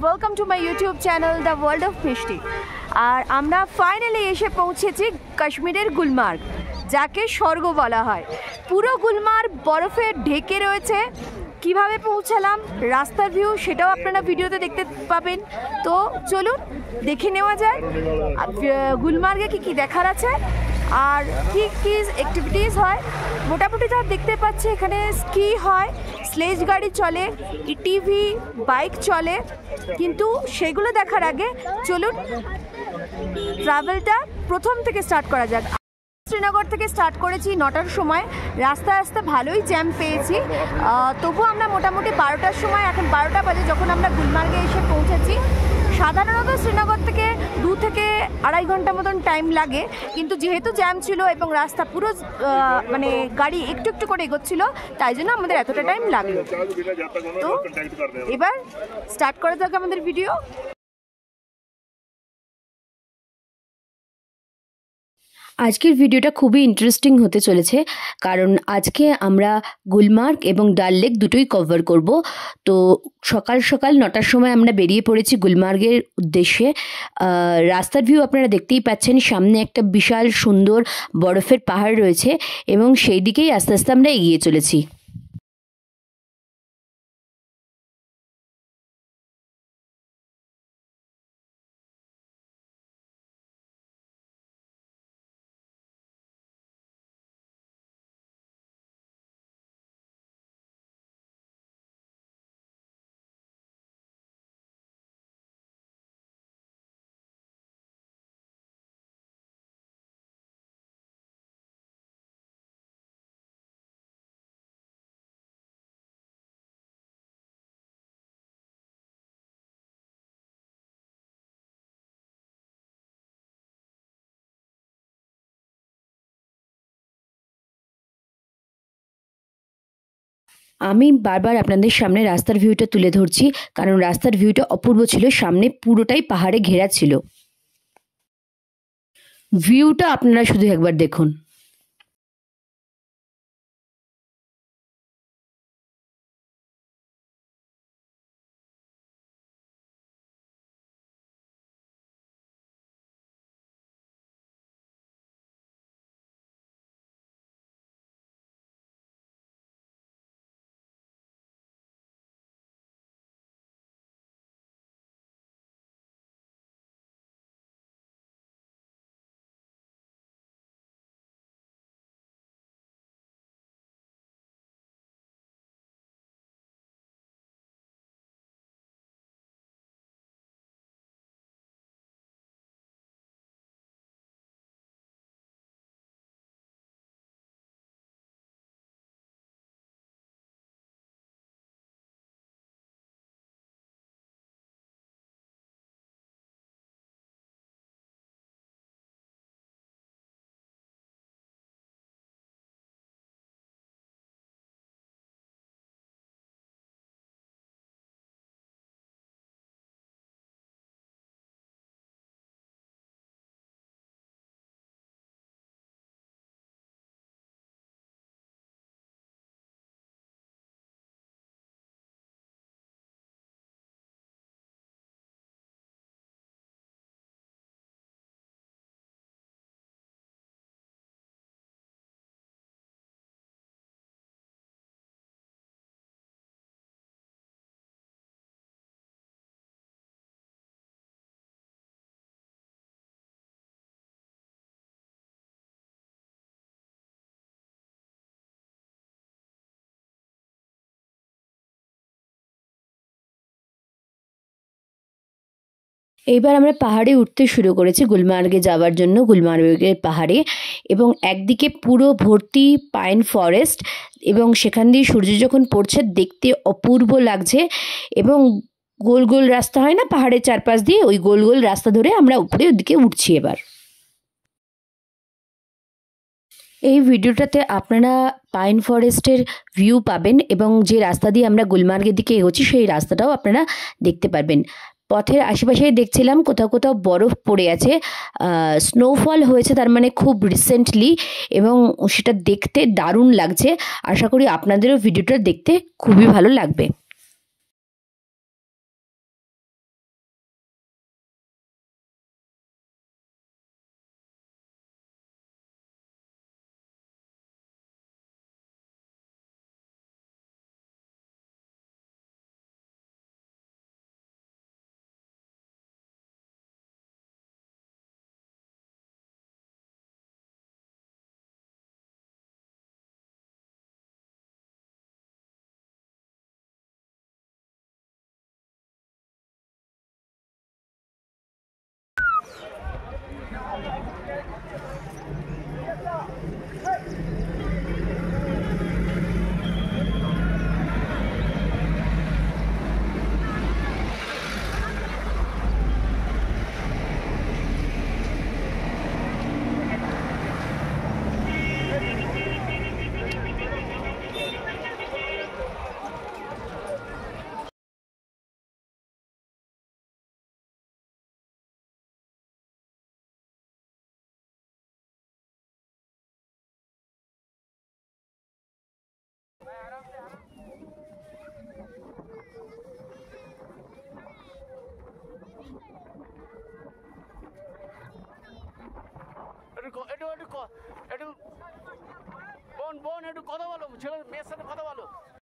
Welcome to my YouTube channel the world of মিষ্টি। আর আমরা finally এসে পৌঁছেছি কাশ্মীরের গুলমার্গ, যাকে স্বর্গ বলা হয়। পুরো গুলমার্গ বরফে ঢেকে রয়েছে। কিভাবে পৌঁছালাম, রাস্তার ভিউ, সেটাও আপনারা ভিডিওতে দেখতে পাবেন। তো চলুন দেখে নেওয়া যায় গুলমার্গে কী কী দেখার আছে আর কী কী অ্যাক্টিভিটিস হয়। মোটামুটি যা দেখতে পাচ্ছি, এখানে স্কি হয়, স্লেজ গাড়ি চলে, ইটিভি বাইক চলে। কিন্তু সেগুলো দেখার আগে চলুন ট্রাভেলটা প্রথম থেকে স্টার্ট করা যাক। শ্রীনগর থেকে স্টার্ট করেছি 9টার সময়। রাস্তায় রাস্তায় ভালোই জ্যাম পেয়েছি, তবু আমরা মোটামুটি 12টার সময়, এখন 12টা বাজে, যখন আমরা গুলমার্গে এসে পৌঁছেছি। সাধারণত শ্রীনগর থেকে 2 থেকে আড়াই ঘন্টা মতন টাইম লাগে, কিন্তু যেহেতু জ্যাম ছিল এবং রাস্তা পুরো মানে গাড়ি একটু একটু করে এগোচ্ছিল, তাই জন্য আমাদের এতটা টাইম লাগলো। তো এবার স্টার্ট করা যাক আমাদের ভিডিও। আজকের ভিডিওটা খুবই ইন্টারেস্টিং হতে চলেছে, কারণ আজকে আমরা গুলমার্গ এবং ডাল লেক দুটোই কভার করব। তো সকাল সকাল 9টার সময় আমরা বেরিয়ে পড়েছি গুলমার্গের উদ্দেশ্যে। রাস্তার ভিউ আপনারা দেখতেই পাচ্ছেন, সামনে একটা বিশাল সুন্দর বরফের পাহাড় রয়েছে এবং সেই দিকেই আস্তে আস্তে আমরা এগিয়ে চলেছি। আমি বারবার আপনাদের সামনে রাস্তার ভিউটা তুলে ধরছি, কারণ রাস্তার ভিউটা অপূর্ব ছিল। সামনে পুরোটাই পাহাড়ে ঘেরা ছিল। ভিউটা আপনারা শুধু একবার দেখুন। এইবার আমরা পাহাড়ে উঠতে শুরু করেছি গুলমার্গে যাওয়ার জন্য, গুলমার্গের পাহাড়ে। এবং একদিকে পুরো ভর্তি পাইন ফরেস্ট, এবং সেখান দিয়ে সূর্য যখন পড়ছে দেখতে অপূর্ব লাগছে। এবং গোল গোল রাস্তা হয় না পাহাড়ের চারপাশ দিয়ে, ওই গোল গোল রাস্তা ধরে আমরা উপরে ওদিকে উঠছি। এবার এই ভিডিওটাতে আপনারা পাইন ফরেস্টের ভিউ পাবেন, এবং যে রাস্তা দিয়ে আমরা গুলমার্গের দিকে এগোচ্ছি সেই রাস্তাটাও আপনারা দেখতে পারবেন। পথের আশেপাশেই দেখছিলাম কোথাও কোথাও বরফ পড়ে আছে, স্নোফল হয়েছে, তার মানে খুব রিসেন্টলি, এবং সেটা দেখতে দারুণ লাগছে। আশা করি আপনাদেরও ভিডিওটা দেখতে খুবই ভালো লাগবে।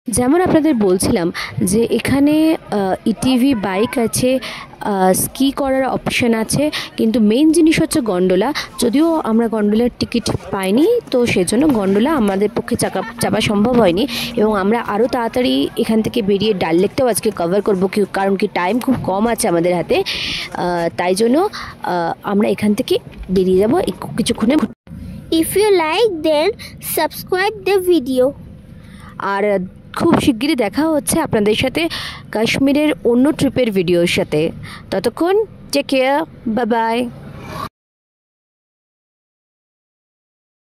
যেমন আপনাদের বলছিলাম যে এখানে ইটিভি বাইক আছে, স্কি করার অপশন আছে, কিন্তু মেইন জিনিস হচ্ছে গন্ডোলা। যদিও আমরা গন্ডোলার টিকিট পাইনি, তো সেজন্য গন্ডোলা আমাদের পক্ষে চাপা সম্ভব হয়নি, এবং আমরা আরও তাড়াতাড়ি এখান থেকে বেরিয়ে ডাল লেকটাও আজকে কভার করবো, কারণ কি টাইম খুব কম আছে আমাদের হাতে। তাই জন্য আমরা এখান থেকে বেরিয়ে যাবো কিছুক্ষণে। If you like, then subscribe the video. আর খুব শিগগিরই দেখা হচ্ছে আপনাদের সাথে কাশ্মীরের অন্য ট্রিপের ভিডিওর সাথে। ততক্ষণ টেক কেয়ার, বাই বাই।